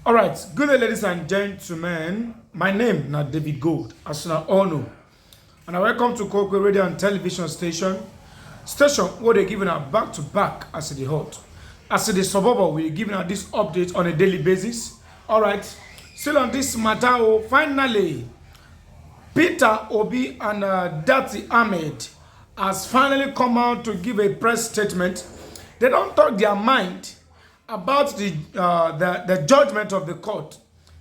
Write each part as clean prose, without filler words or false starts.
All right, good day, ladies and gentlemen. My name is David Gold, as you all know. And I welcome to Kokwe Radio and Television Station where they're giving out back to back as the hot. As the suburb, we're giving out this update on a daily basis. All right, still on this matter, finally, Peter Obi and Datti Ahmed has finally come out to give a press statement. They don't talk their mind about the judgment of the court.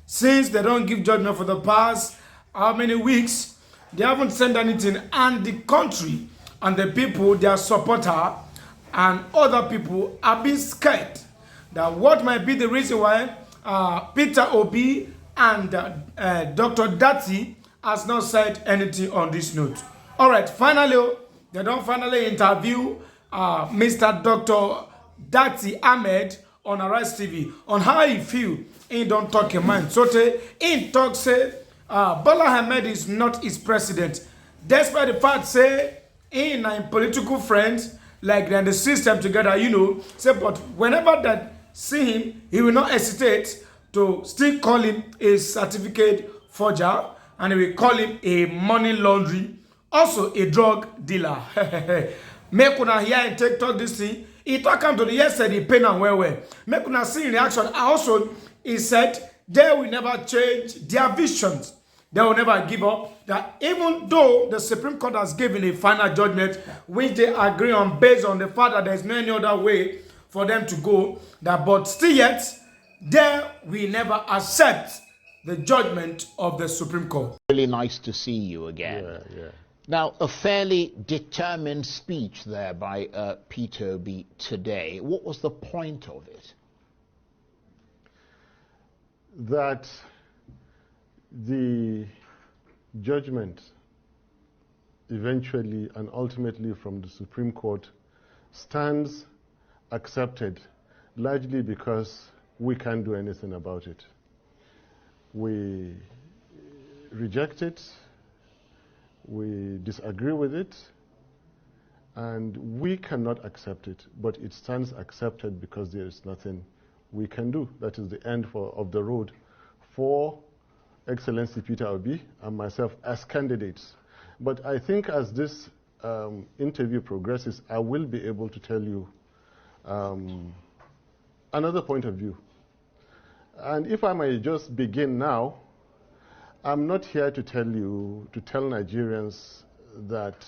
Since they don't give judgment for the past how many weeks, they haven't said anything, and the country and the people, their supporter and other people are being scared that what might be the reason why Peter Obi and Dr. Datti has not said anything on this note. All right, finally, they don't finally interview Mr. Dr. Datti Ahmed on Arise TV on how he feel. He don't talk a mind. So he talk say Bola Ahmed is not his president. Despite the fact say he and his political friends like they're in the system together, you know. Say but whenever that see him, he will not hesitate to still call him a certificate forger, and he will call him a money laundering, also a drug dealer. Make una hear and take talk this thing. He talk to the yesterday pain and well. Make una see in reaction. Also, he said they will never change their visions. They will never give up. That even though the Supreme Court has given a final judgment, which they agree on based on the fact that there is no any other way for them to go, that but still yet, they will never accept the judgment of the Supreme Court. Really nice to see you again. Yeah. Now, a fairly determined speech there by Peter Obi today. What was the point of it? That the judgment eventually and ultimately from the Supreme Court stands accepted, largely because we can't do anything about it. We reject it. We disagree with it, and we cannot accept it, but it stands accepted because there is nothing we can do. That is the end of the road for Excellency Peter Obi and myself as candidates. But I think as this interview progresses, I will be able to tell you another point of view. And if I may just begin now, I'm not here to tell Nigerians that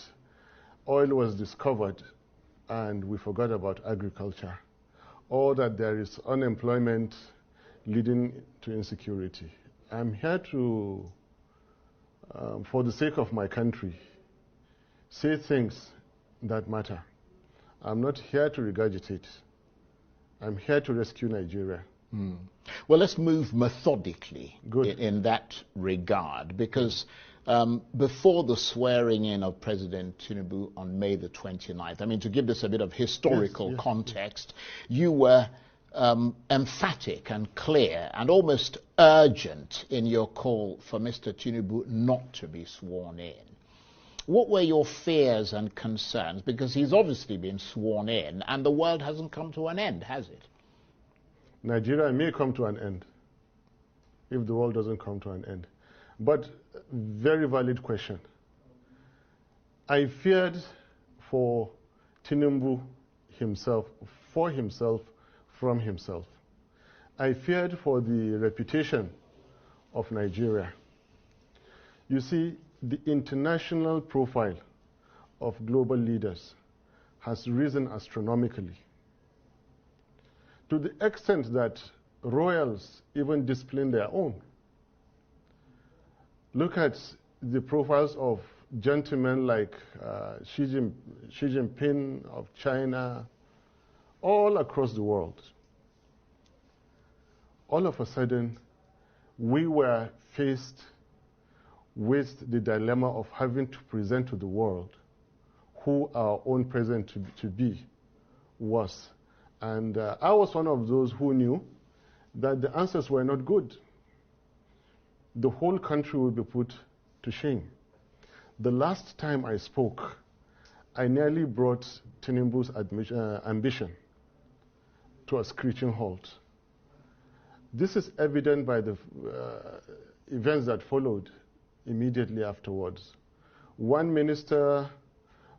oil was discovered and we forgot about agriculture, or that there is unemployment leading to insecurity. I'm here to, for the sake of my country, say things that matter. I'm not here to regurgitate. I'm here to rescue Nigeria. Well, let's move methodically in that regard, because before the swearing in of President Tinubu on May the 29th, I mean, to give this a bit of historical context, you were emphatic and clear and almost urgent in your call for Mr. Tinubu not to be sworn in. What were your fears and concerns? Because he's obviously been sworn in and the world hasn't come to an end, has it? Nigeria may come to an end if the world doesn't come to an end. But very valid question. I feared for Tinubu himself, for himself, from himself. I feared for the reputation of Nigeria. You see, the international profile of global leaders has risen astronomically, to the extent that royals even discipline their own. Look at the profiles of gentlemen like Xi Jinping of China, all across the world. All of a sudden, we were faced with the dilemma of having to present to the world who our own president to be was. And I was one of those who knew that the answers were not good. The whole country would be put to shame. The last time I spoke, I nearly brought Tinubu's ambition to a screeching halt. This is evident by the events that followed immediately afterwards. One minister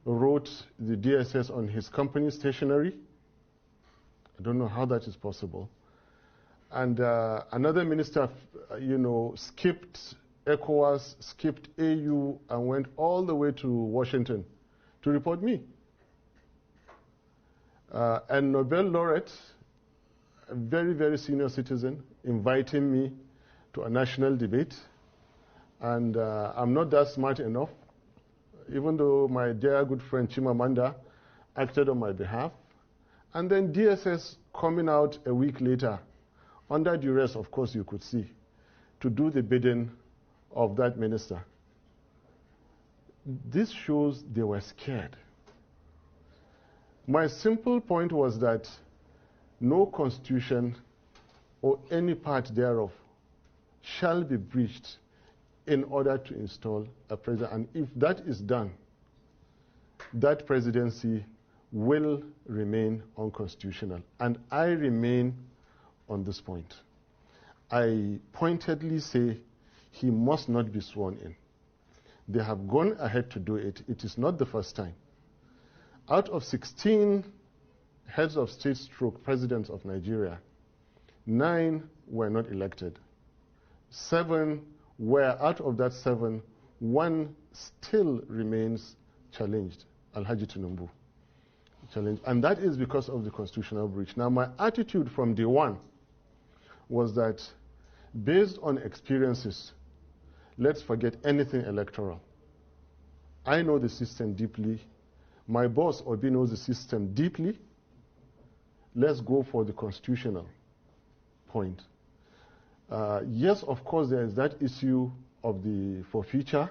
wrote the DSS on his company stationery. I don't know how that is possible. And another minister, skipped ECOWAS, skipped AU, and went all the way to Washington to report me. And Nobel laureate, a very, very senior citizen, inviting me to a national debate. And I'm not that smart enough, even though my dear good friend Chimamanda acted on my behalf. And then DSS coming out a week later, under duress, of course, you could see, to do the bidding of that minister. This shows they were scared. My simple point was that no constitution or any part thereof shall be breached in order to install a president. And if that is done, that presidency will remain unconstitutional. And I remain on this point. I pointedly say he must not be sworn in. They have gone ahead to do it. It is not the first time. Out of 16 heads of state stroke presidents of Nigeria, 9 were not elected. 7 were, out of that 7, 1 still remains challenged, Alhaji Tinubu. Challenged. And that is because of the constitutional breach. Now, my attitude from day one was that, based on experiences, let's forget anything electoral. I know the system deeply. My boss, Obi, knows the system deeply. Let's go for the constitutional point. Yes, of course, there is that issue of the forfeiture.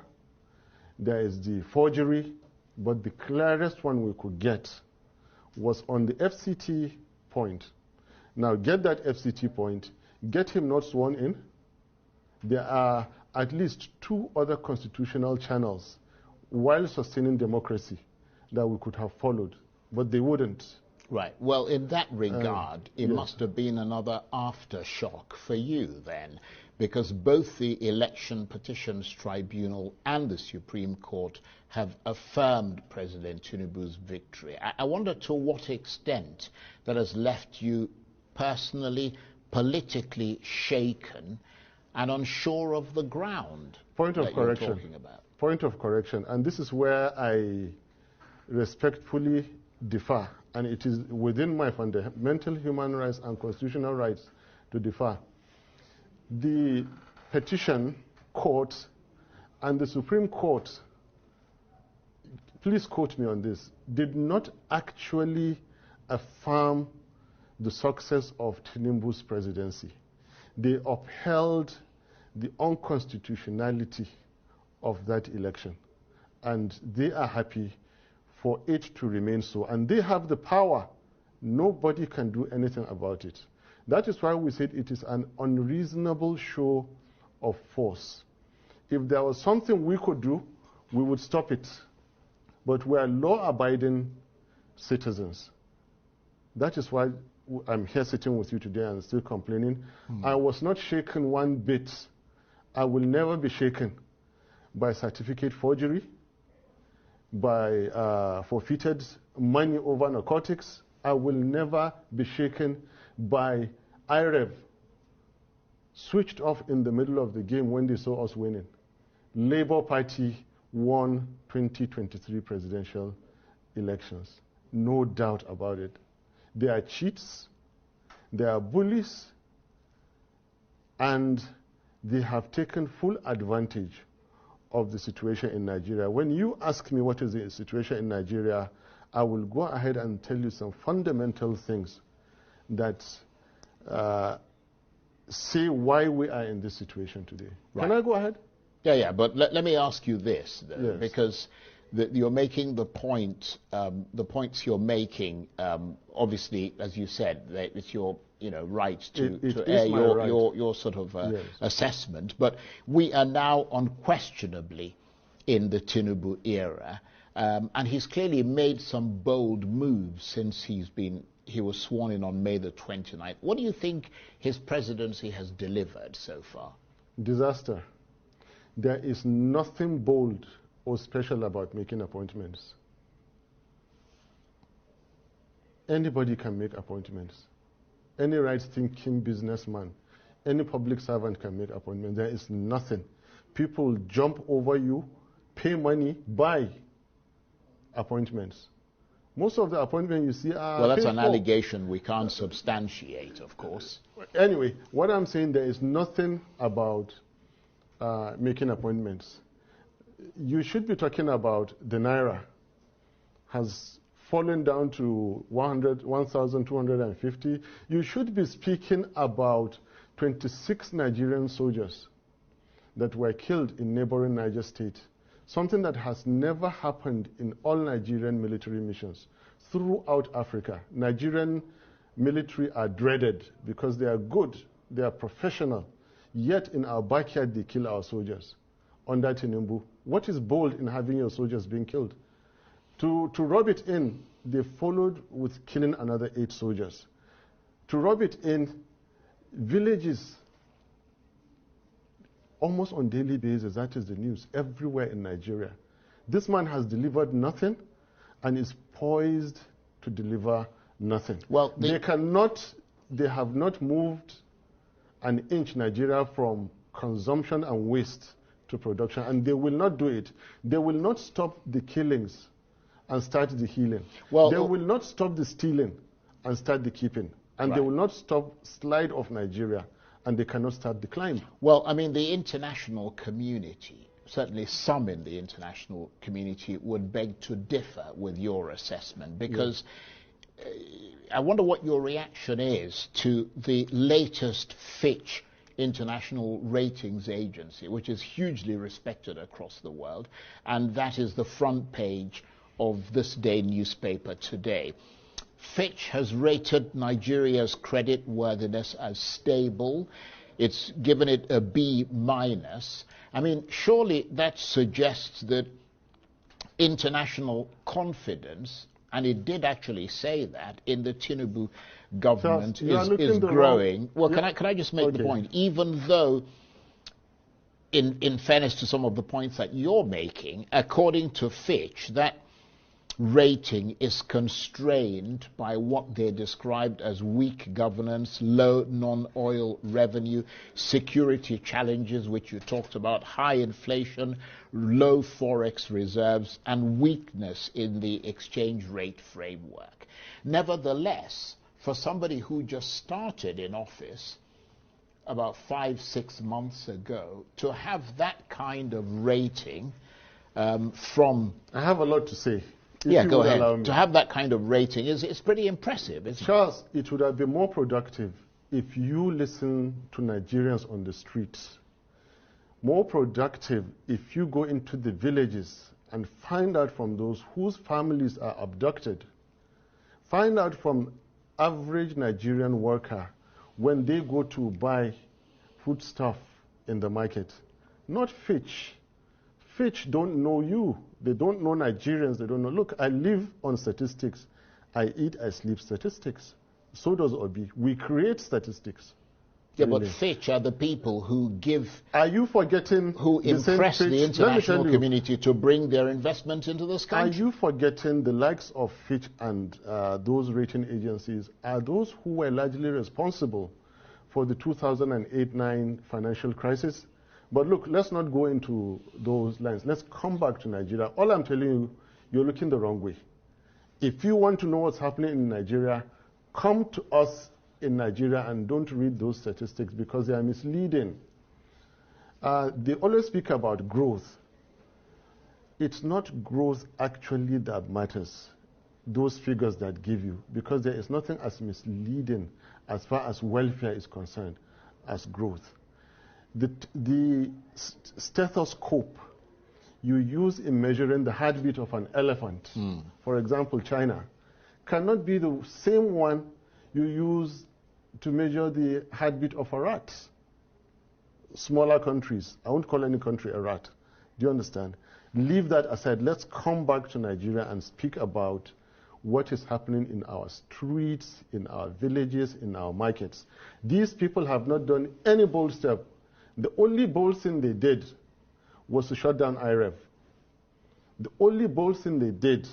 There is the forgery. But the clearest one we could get was on the FCT point. Now, get that FCT point. Get him not sworn in. There are at least 2 other constitutional channels while sustaining democracy that we could have followed, but they wouldn't. Right. Well, in that regard, it must have been another aftershock for you then, because both the Election Petitions Tribunal and the Supreme Court have affirmed President Tinubu's victory. I wonder to what extent that has left you personally, politically shaken and unsure of the ground. Point of correction. You're talking about. Point of correction. And this is where I respectfully differ. And it is within my fundamental human rights and constitutional rights to differ. The petition court and the Supreme Court, please quote me on this, did not actually affirm the success of Tinubu's presidency. They upheld the unconstitutionality of that election. And they are happy for it to remain so. And they have the power. Nobody can do anything about it. That is why we said it is an unreasonable show of force. If there was something we could do, we would stop it. But we are law-abiding citizens. That is why I'm here sitting with you today and still complaining. I was not shaken one bit. I will never be shaken by certificate forgery, by forfeited money over narcotics. I will never be shaken by IREV switched off in the middle of the game when they saw us winning. Labour Party won 2023 presidential elections. No doubt about it. They are cheats, they are bullies, and they have taken full advantage of the situation in Nigeria. When you ask me what is the situation in Nigeria, I will go ahead and tell you some fundamental things that say why we are in this situation today. Right. Can I go ahead? Yeah, but let me ask you this, yes. Because you're making the point, the points you're making, obviously, as you said, it's your right to air your sort of yes. assessment. But we are now unquestionably in the Tinubu era. And he's clearly made some bold moves since he was sworn in on May the 29th. What do you think his presidency has delivered so far? Disaster. There is nothing bold or special about making appointments. Anybody can make appointments. Any right-thinking businessman, any public servant can make appointments. There is nothing. People jump over you, pay money, buy appointments. Most of the appointments you see are well, that's paid an for. allegation we can't substantiate, of course. Anyway, what I'm saying, there is nothing about making appointments. You should be talking about the Naira has fallen down to 1,250. You should be speaking about 26 Nigerian soldiers that were killed in neighboring Niger State. Something that has never happened in all Nigerian military missions throughout Africa. Nigerian military are dreaded because they are good, they are professional, yet in our backyard they kill our soldiers under Tinubu. What is bold in having your soldiers being killed? To rub it in, they followed with killing another 8 soldiers. To rub it in, villages, almost on daily basis, that is the news, everywhere in Nigeria. This man has delivered nothing and is poised to deliver nothing. Well, they have not moved an inch Nigeria from consumption and waste to production, and they will not do it. They will not stop the killings and start the healing. Well, they will not stop the stealing and start the keeping. And they will not stop slide of Nigeria, and they cannot start the climb. Well, I mean, the international community, certainly some in the international community, would beg to differ with your assessment, because I wonder what your reaction is to the latest Fitch international ratings agency, which is hugely respected across the world, and that is the front page of this day newspaper today. Fitch has rated Nigeria's credit worthiness as stable. It's given it a B-. I mean, surely that suggests that international confidence, and it did actually say that, in the Tinubu government is growing. Well, can I just make the point? Even though, in fairness to some of the points that you're making, according to Fitch, that rating is constrained by what they described as weak governance, low non-oil revenue, security challenges, which you talked about, high inflation, low forex reserves, and weakness in the exchange rate framework. Nevertheless, for somebody who just started in office about 5-6 months ago, to have that kind of rating from... I have a lot to say. Yeah, go ahead. To have that kind of rating is pretty impressive, isn't it? Charles, it would have been more productive if you listen to Nigerians on the streets. More productive if you go into the villages and find out from those whose families are abducted. Find out from average Nigerian worker when they go to buy foodstuff in the market. Not Fitch. Fitch don't know you. They don't know Nigerians. They don't know. Look, I live on statistics. I eat, I sleep statistics. So does OBI. We create statistics. Yeah, really. But Fitch are the people who give... Are you forgetting... Who impress the international community to bring their investment into this country? Are you forgetting the likes of Fitch and those rating agencies are those who were largely responsible for the 2008-9 financial crisis? But look, let's not go into those lines. Let's come back to Nigeria. All I'm telling you, you're looking the wrong way. If you want to know what's happening in Nigeria, come to us in Nigeria and don't read those statistics because they are misleading. They always speak about growth. It's not growth actually that matters, those figures that give you, because there is nothing as misleading as far as welfare is concerned as growth. The stethoscope you use in measuring the heartbeat of an elephant, for example, China, cannot be the same one you use to measure the heartbeat of a rat. Smaller countries, I won't call any country a rat. Do you understand? Leave that aside. Let's come back to Nigeria and speak about what is happening in our streets, in our villages, in our markets. These people have not done any bold step. The only bold thing they did was to shut down IREV. The only bold thing they did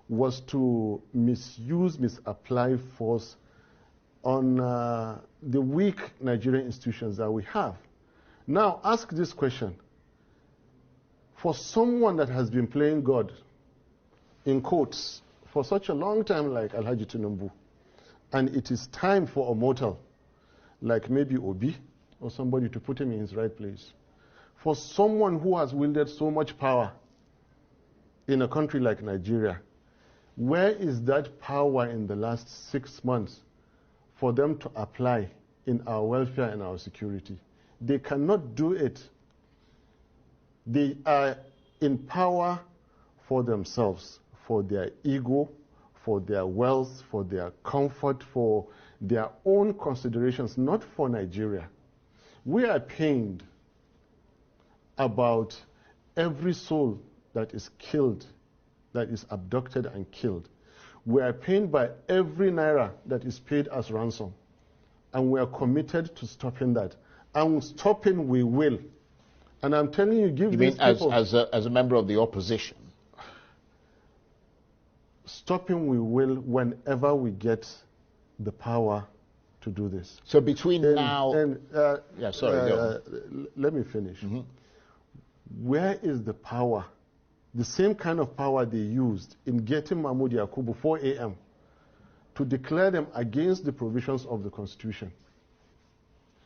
was to misapply force on the weak Nigerian institutions that we have. Now, ask this question. For someone that has been playing God, in quotes, for such a long time like Alhaji Tinubu, and it is time for a mortal, like maybe Obi, or somebody to put him in his right place. For someone who has wielded so much power in a country like Nigeria, where is that power in the last 6 months for them to apply in our welfare and our security? They cannot do it. They are in power for themselves, for their ego, for their wealth, for their comfort, for their own considerations, not for Nigeria. We are pained about every soul that is killed, that is abducted and killed. We are pained by every naira that is paid as ransom. And we are committed to stopping that. And stopping we will. And I'm telling you, give these people... as a member of the opposition? Stopping we will whenever we get the power to do this. So between now... let me finish. Mm-hmm. Where is the power? The same kind of power they used in getting Mahmoud Yakubu 4 a.m. to declare them against the provisions of the Constitution.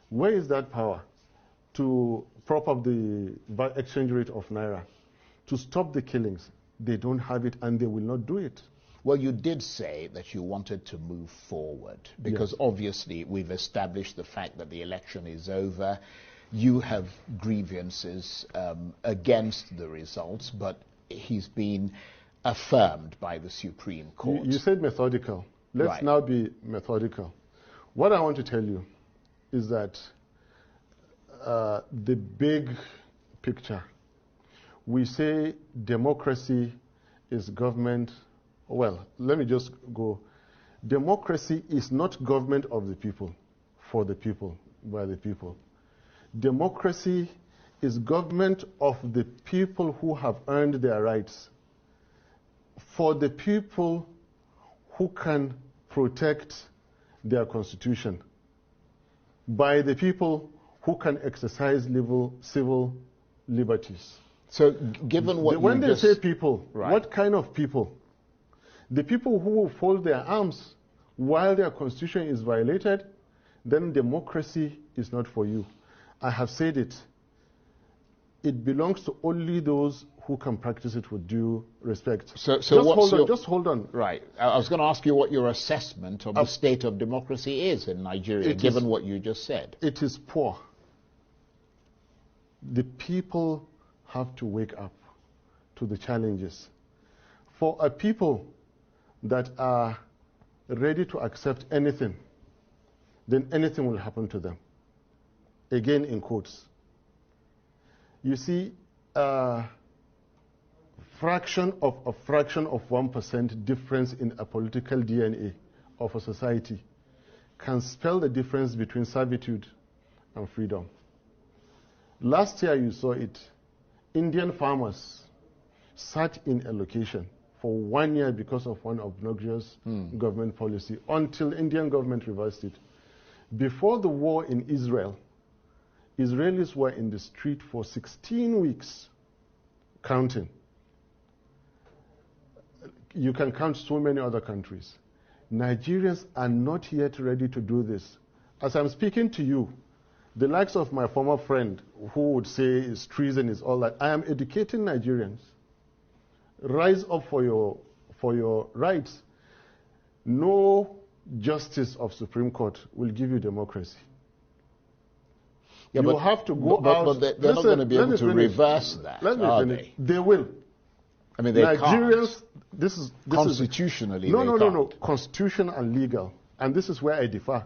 Where is that power? To prop up the exchange rate of Naira, to stop the killings. They don't have it and they will not do it. Well, you did say that you wanted to move forward because obviously we've established the fact that the election is over. You have grievances against the results, but he's been affirmed by the Supreme Court. You said methodical. Let's now be methodical. What I want to tell you is that the big picture, we say democracy is government. Well, let me just go. Democracy is not government of the people, for the people, by the people. Democracy is government of the people who have earned their rights, for the people who can protect their constitution, by the people who can exercise civil liberties. So given what when they say people, what kind of people? The people who will fold their arms while their constitution is violated, then democracy is not for you. I have said it. It belongs to only those who can practice it with due respect. So just hold on. Right. I was going to ask you what your assessment of the state of democracy is in Nigeria, given what you just said. It is poor. The people have to wake up to the challenges. For a people that are ready to accept anything, then anything will happen to them. Again, in quotes. You see, a fraction of 1% difference in a political DNA of a society can spell the difference between servitude and freedom. Last year you saw it. Indian farmers sat in a location for 1 year because of one obnoxious government policy until Indian government reversed it. Before the war in Israel, Israelis were in the street for 16 weeks, counting. You can count so many other countries. Nigerians are not yet ready to do this. As I'm speaking to you, the likes of my former friend who would say it's treason, is all that, I am educating Nigerians. Rise up for your rights. No justice of Supreme Court will give you democracy. Yeah, you have to go out. But they're not going to be able to reverse that, are they? They will. I mean, they Nigerians, can't. This Constitutionally, is, no. Constitution and legal. And this is where I differ.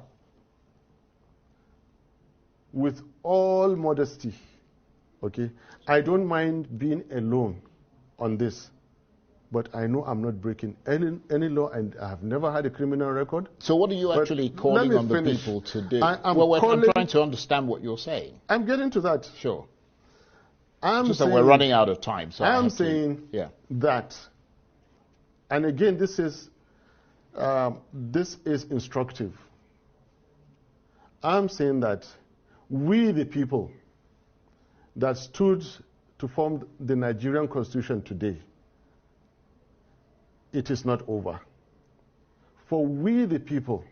With all modesty, Okay? I don't mind being alone on this, but I know I'm not breaking any law, and I have never had a criminal record. So what are you But actually calling on the finish. people to do? I'm trying to understand what you're saying. I'm getting to that. Sure. I'm Just saying, that we're running out of time. So I'm saying that, and again, this is instructive. I'm saying that we, the people that stood to form the Nigerian Constitution today, it is not over. For we, the people,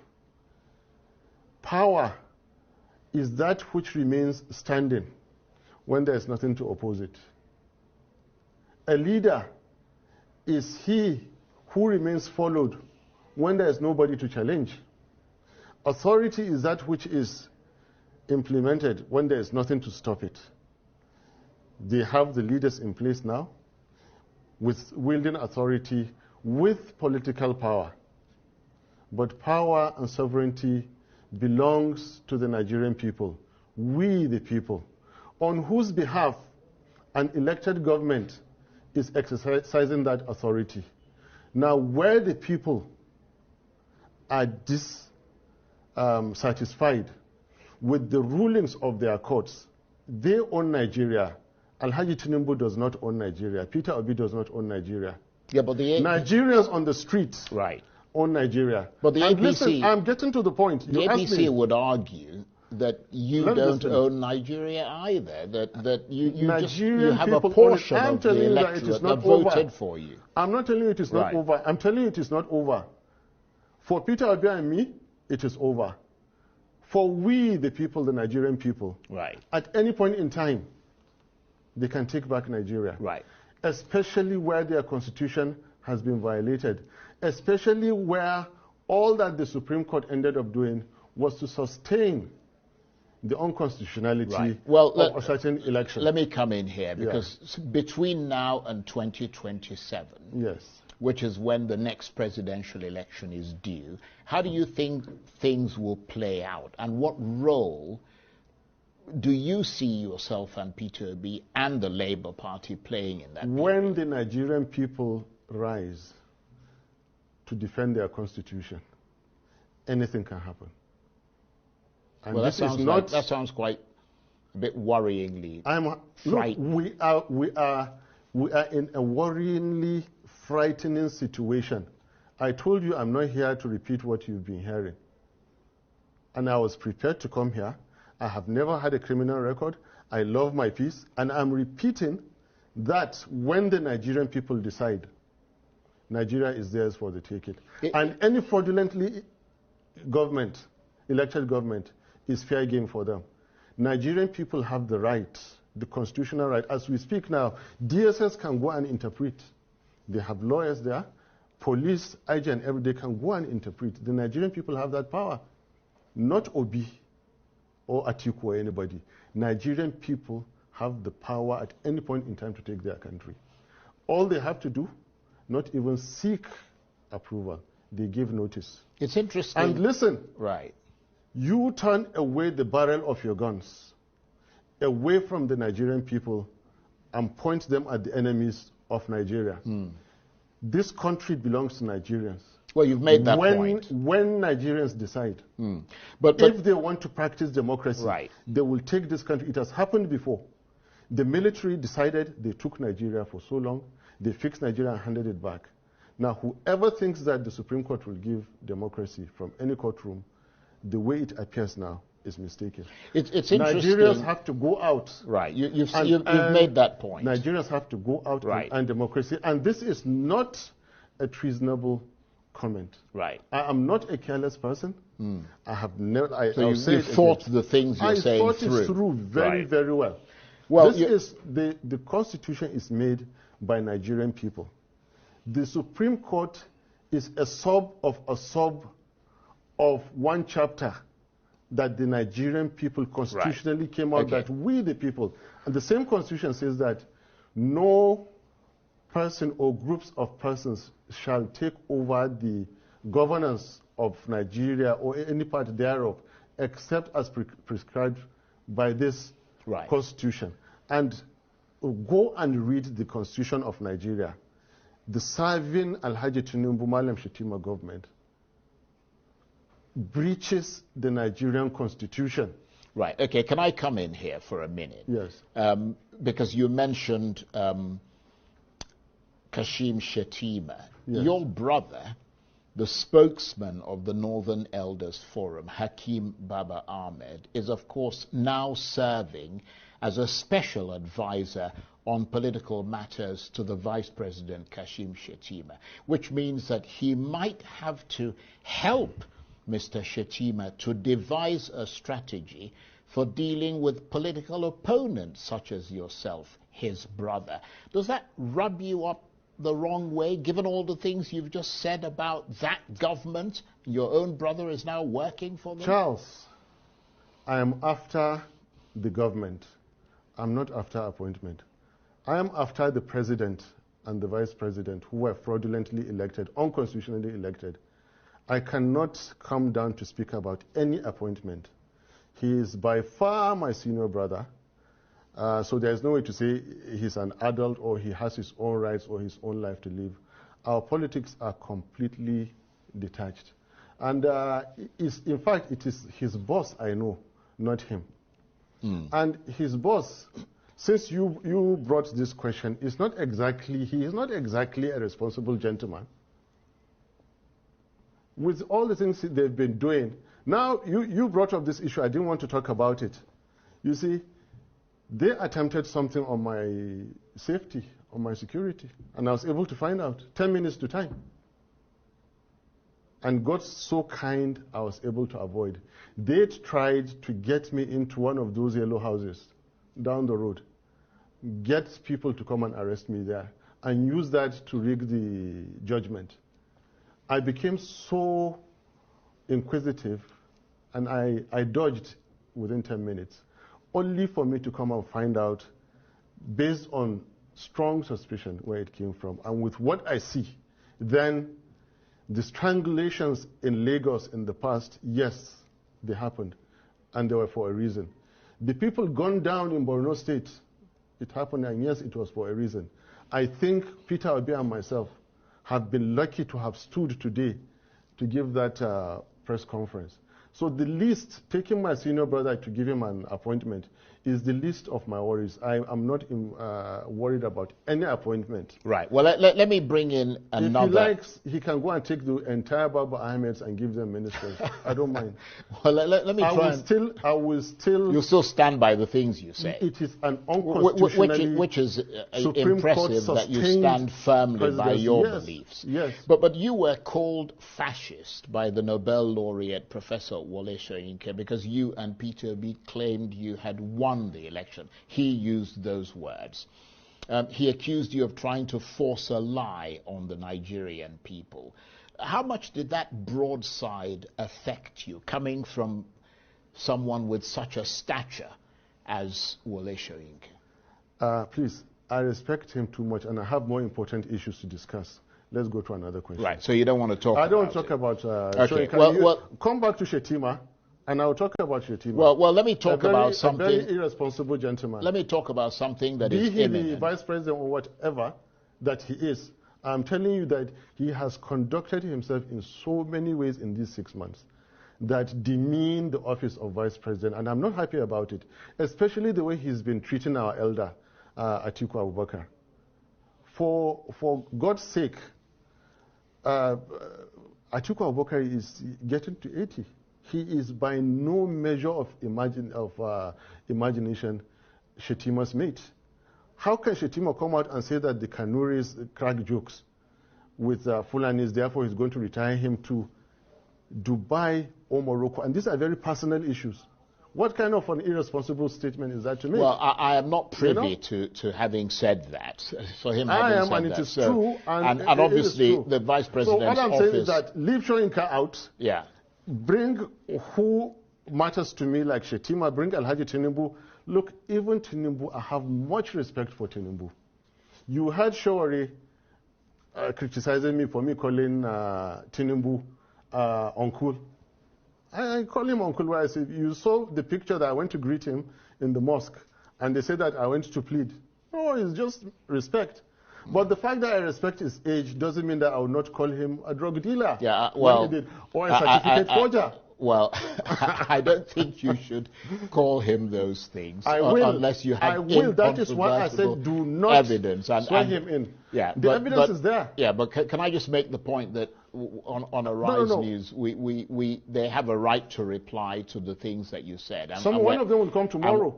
power is that which remains standing when there is nothing to oppose it. A leader is he who remains followed when there is nobody to challenge. Authority is that which is implemented when there is nothing to stop it. They have the leaders in place now with wielding authority with political power. But power and sovereignty belongs to the Nigerian people, we the people, on whose behalf an elected government is exercising that authority. Now, where the people are dissatisfied with the rulings of their courts, they own Nigeria. Alhaji Tinubu does not own Nigeria. Peter Obi does not own Nigeria. Yeah, but the Nigerians on the streets own Nigeria. But the and APC, listen, I'm getting to the point. The APC would argue that you don't own Nigeria either. That you have a portion of the electorate that voted for you. I'm not telling you it is not over. I'm telling you it is not over. For Peter Obi and me, it is over. For we, the people, the Nigerian people, at any point in time, they can take back Nigeria. Especially where their constitution has been violated. Especially where all that the Supreme Court ended up doing was to sustain the unconstitutionality of a certain election. Let me come in here, because between now and 2027, which is when the next presidential election is due, how do you think things will play out? And what role do you see yourself and Peter Obi and the Labour Party playing in that? When the Nigerian people rise to defend their constitution, anything can happen. And well, that sounds quite a bit worryingly frightening. Look, we are in a worryingly frightening situation. I told you I'm not here to repeat what you've been hearing. And I was prepared to come here. I have never had a criminal record. I love my peace. And I'm repeating that when the Nigerian people decide, Nigeria is theirs for the taking. And any fraudulently elected government, is fair game for them. Nigerian people have the right, the constitutional right. As we speak now, DSS can go and interpret. They have lawyers there. Police, IG, and every day can go and interpret. The Nigerian people have that power. Not Obi or Atiku or anybody. Nigerian people have the power at any point in time to take their country. All they have to do, not even seek approval. They give notice. It's interesting. And listen. You turn away the barrel of your guns, away from the Nigerian people, and point them at the enemies of Nigeria. This country belongs to Nigerians. Well, you've made that point. When Nigerians decide, but if they want to practice democracy, they will take this country. It has happened before. The military decided, they took Nigeria for so long, they fixed Nigeria and handed it back. Now, whoever thinks that the Supreme Court will give democracy from any courtroom, the way it appears now is mistaken. It's interesting. Nigerians have to go out. You've made that point. Nigerians have to go out and democracy. And this is not a treasonable comment. I am not a careless person. I have never. So you've thought the things you're saying through. I thought it through very, very well. Well, the Constitution is made by Nigerian people. The Supreme Court is a sub of one chapter that the Nigerian people constitutionally came out that we the people, and the same constitution says that no person or groups of persons shall take over the governance of Nigeria or any part thereof except as prescribed by this constitution. And go and read the Constitution of Nigeria. The serving Alhaji Tinubu Malam Shetima government breaches the Nigerian Constitution. Right. Okay. Can I come in here for a minute? Yes. Because you mentioned Kashim Shettima. Yes. Your brother, the spokesman of the Northern Elders Forum, Hakeem Baba Ahmed, is of course now serving as a special advisor on political matters to the Vice President Kashim Shettima, which means that he might have to help Mr. Shettima to devise a strategy for dealing with political opponents such as yourself, his brother. Does that rub you up the wrong way, given all the things you've just said about that government? Your own brother is now working for them? Charles, I am after the government. I'm not after appointment. I am after the president and the vice president who were fraudulently elected, unconstitutionally elected. I cannot come down to speak about any appointment. He is by far my senior brother, so there's no way to say he's an adult or he has his own rights or his own life to live. Our politics are completely detached. And in fact, it is his boss I know, not him. And his boss, since you brought this question, he is not exactly a responsible gentleman. With all the things they've been doing, now you brought up this issue, I didn't want to talk about it. You see, they attempted something on my safety, on my security, and I was able to find out 10 minutes to time. And God so kind, I was able to avoid. They tried to get me into one of those yellow houses down the road, get people to come and arrest me there, and use that to rig the judgment. I became so inquisitive, and I dodged within 10 minutes, only for me to come and find out, based on strong suspicion, where it came from. And with what I see, then the strangulations in Lagos in the past, yes, they happened, and they were for a reason. The people gunned down in Borno State, it happened, and yes, it was for a reason. I think Peter Obi and myself have been lucky to have stood today to give that press conference. So the least, taking my senior brother to give him an appointment, is the least of my worries. I am not worried about any appointment. Right. Well, let me bring in another. If he likes, he can go and take the entire Baba Ahmeds and give them ministers. I don't mind. Well, let me try. I will still. You still stand by the things you say. It is an unconstitutionally which is Supreme impressive Court that you stand firmly by your yes, beliefs. Yes. But you were called fascist by the Nobel laureate Professor Wole Soyinka because you and Peter Obi claimed you had won the election. He used those words. He accused you of trying to force a lie on the Nigerian people. How much did that broadside affect you, coming from someone with such a stature as Wole Soyinka? Please, I respect him too much, and I have more important issues to discuss. Let's go to another question. Right, so you don't want to talk about it. I don't talk about okay. Soyinka. Come back to Shettima, and I'll talk about Shettima. Well, let me talk about something. A very irresponsible gentleman. Let me talk about something that is imminent. imminent. Be he the vice president or whatever that he is, I'm telling you that he has conducted himself in so many ways in these 6 months that demean the office of vice president, and I'm not happy about it, especially the way he's been treating our elder, Atiku Abubakar. For God's sake, Atiku Abubakar is getting to 80. He is by no measure of imagination Shettima's mate. How can Shettima come out and say that the Kanuris crack jokes with Fulanis, therefore he's going to retire him to Dubai or Morocco? And these are very personal issues. What kind of an irresponsible statement is that to make? Well, I am not privy to having said that. For him having I am, said and that. it is true. And obviously, the vice president's office. So what I'm saying is that leave Soyinka out. Yeah. Bring who matters to me, like Shettima. Bring Alhaji Tinubu. Look, even Tinubu, I have much respect for Tinubu. You heard Shawari criticizing me for me calling Tinubu uncle. I call him uncle. Where I said, you saw the picture that I went to greet him in the mosque, and they say that I went to plead. No, it's just respect. But the fact that I respect his age doesn't mean that I will not call him a drug dealer. Yeah, well, or a certificate forger. Well, I don't think you should call him those things. I will. Unless you have That is why I said do not evidence swear him in. Yeah, the evidence is there. Yeah, but can I just make the point that on Arise News, they have a right to reply to the things that you said. One of them will come tomorrow.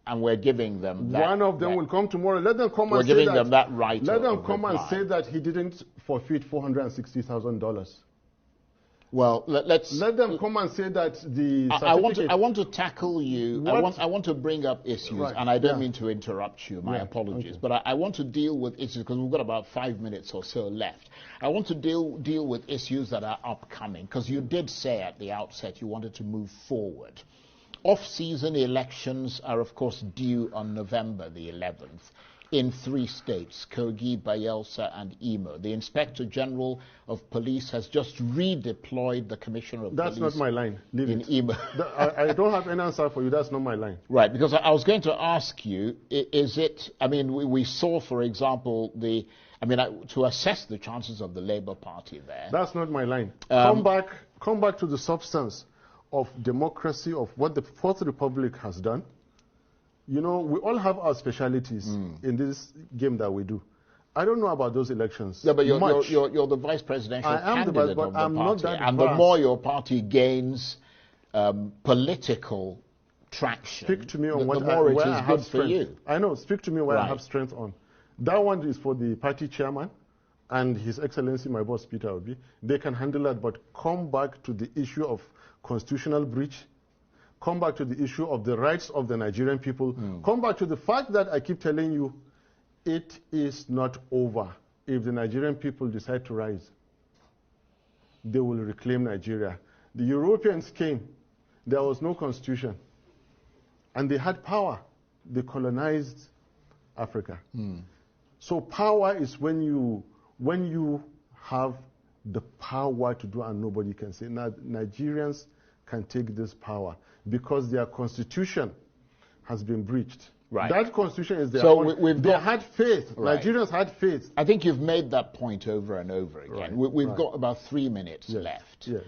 And we're giving them that. One of them will come tomorrow. Let them come and say that. We're giving them that right. Let them come and say that he didn't forfeit $460,000. Well, let them come and say that the I want to tackle you. I want to bring up issues, and I don't mean to interrupt you. My apologies, but I want to deal with issues because we've got about 5 minutes or so left. I want to deal with issues that are upcoming because you did say at the outset you wanted to move forward. Off-season elections are, of course, due on November the 11th in 3 states, Kogi, Bayelsa, and Imo. The Inspector General of Police has just redeployed the Commissioner of Police. That's not my line. Leave in it. Imo. I don't have any answer for you. That's not my line. Right, because I was going to ask you, is it, I mean, we saw, for example, to assess the chances of the Labour Party there. That's not my line. Come back to the substance of democracy, of what the Fourth Republic has done. You know, we all have our specialities in this game that we do. I don't know about those elections. Yeah, but you're the vice presidential candidate of the party. Not that and the more your party gains political traction, speak to me on the more it is good for you. I know. Speak to me where I have strength on. That one is for the party chairman and His Excellency, my boss, Peter Obi. They can handle that, but come back to the issue of constitutional breach. Come back to the issue of the rights of the Nigerian people. Come back to the fact that I keep telling you, it is not over. If the Nigerian people decide to rise, they will reclaim Nigeria. The Europeans came. There was no constitution. And they had power. They colonized Africa. So power is when you have the power to do and nobody can say. Now, Nigerians can take this power because their constitution has been breached. Right. That constitution is there. So they had faith. Right. Nigerians had faith. I think you've made that point over and over again. We've got about 3 minutes left. Yes.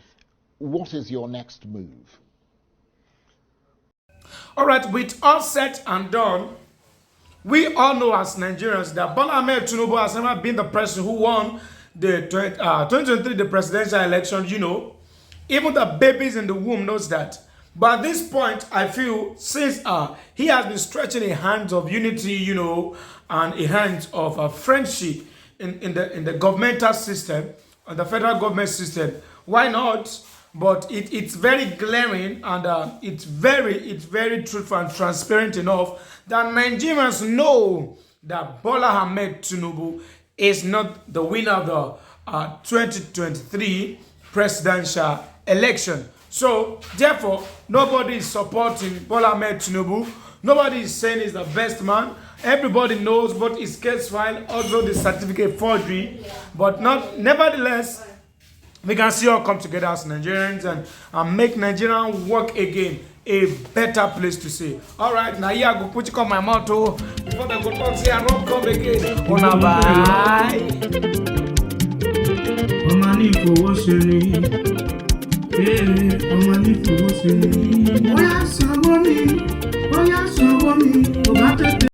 What is your next move? All right, with all set and done, we all know as Nigerians that Bola Ahmed Tinubu has never been the person who won the 2023 the presidential election. You know, even the babies in the womb knows that. But at this point, I feel since he has been stretching a hand of unity, you know, and a hand of friendship in the governmental system, the federal government system, why not? But it's very glaring and it's very truthful and transparent enough that Nigerians know that Bola Ahmed Tinubu is not the winner of the 2023 presidential election. So, therefore, nobody is supporting Bola Ahmed Tinubu. Nobody is saying he's the best man. Everybody knows both his case file, also the certificate forgery. But nevertheless, we can see all come together as Nigerians and make Nigeria work again a better place to stay. All right, now here I go put you on my motto. Before I go talk, say I don't come again. Una bye. Ọmọ ní fowó sí ni. Bóyá sanwó mi, bóyá sanwó mi, kò bá tètè.